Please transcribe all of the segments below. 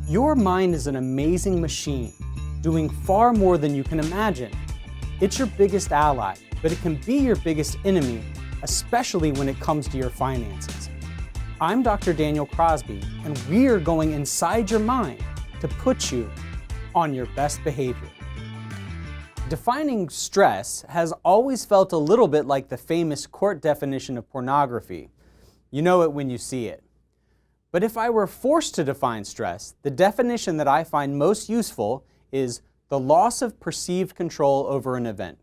Your mind is an amazing machine, doing far more than you can imagine. It's your biggest ally, but it can be your biggest enemy, especially when it comes to your finances. I'm Dr. Daniel Crosby, and we're going inside your mind to put you on your best behavior. Defining stress has always felt a little bit like the famous court definition of pornography. You know it when you see it. But if I were forced to define stress, the definition that I find most useful is the loss of perceived control over an event.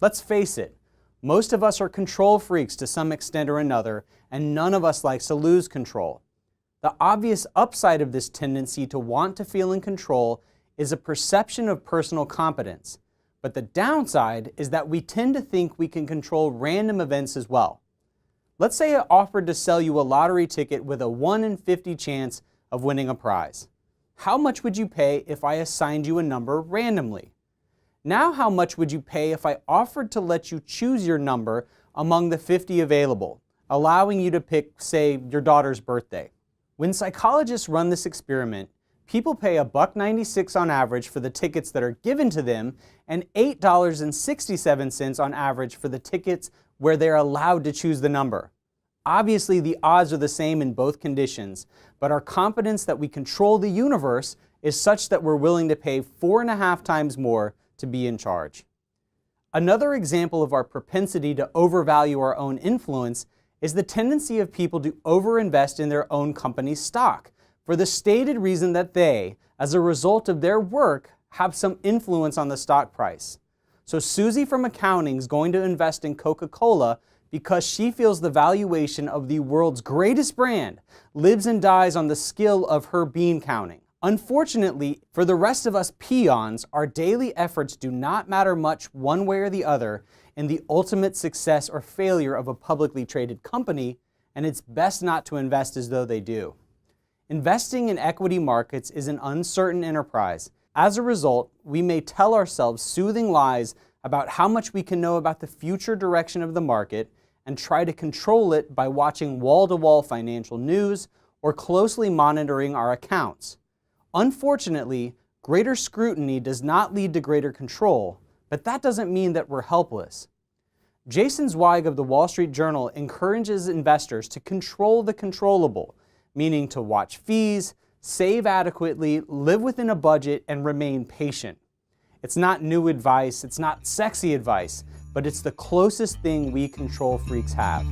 Let's face it, most of us are control freaks to some extent or another, and none of us likes to lose control. The obvious upside of this tendency to want to feel in control is a perception of personal competence. But the downside is that we tend to think we can control random events as well. Let's say I offered to sell you a lottery ticket with a 1 in 50 chance of winning a prize. How much would you pay if I assigned you a number randomly? Now how much would you pay if I offered to let you choose your number among the 50 available, allowing you to pick, say, your daughter's birthday? When psychologists run this experiment, people pay $1.96 on average for the tickets that are given to them and $8.67 on average for the tickets where they're allowed to choose the number. Obviously, the odds are the same in both conditions, but our confidence that we control the universe is such that we're willing to pay 4.5 times more to be in charge. Another example of our propensity to overvalue our own influence is the tendency of people to overinvest in their own company's stock for the stated reason that they, as a result of their work, have some influence on the stock price. So Susie from accounting is going to invest in Coca-Cola because she feels the valuation of the world's greatest brand lives and dies on the skill of her bean counting. Unfortunately, for the rest of us peons, our daily efforts do not matter much one way or the other in the ultimate success or failure of a publicly traded company, and it's best not to invest as though they do. Investing in equity markets is an uncertain enterprise. As a result, we may tell ourselves soothing lies about how much we can know about the future direction of the market and try to control it by watching wall-to-wall financial news or closely monitoring our accounts. Unfortunately, greater scrutiny does not lead to greater control, but that doesn't mean that we're helpless. Jason Zweig of the Wall Street Journal encourages investors to control the controllable, meaning to watch fees, save adequately, live within a budget, and remain patient. It's not new advice, it's not sexy advice, but it's the closest thing we control freaks have.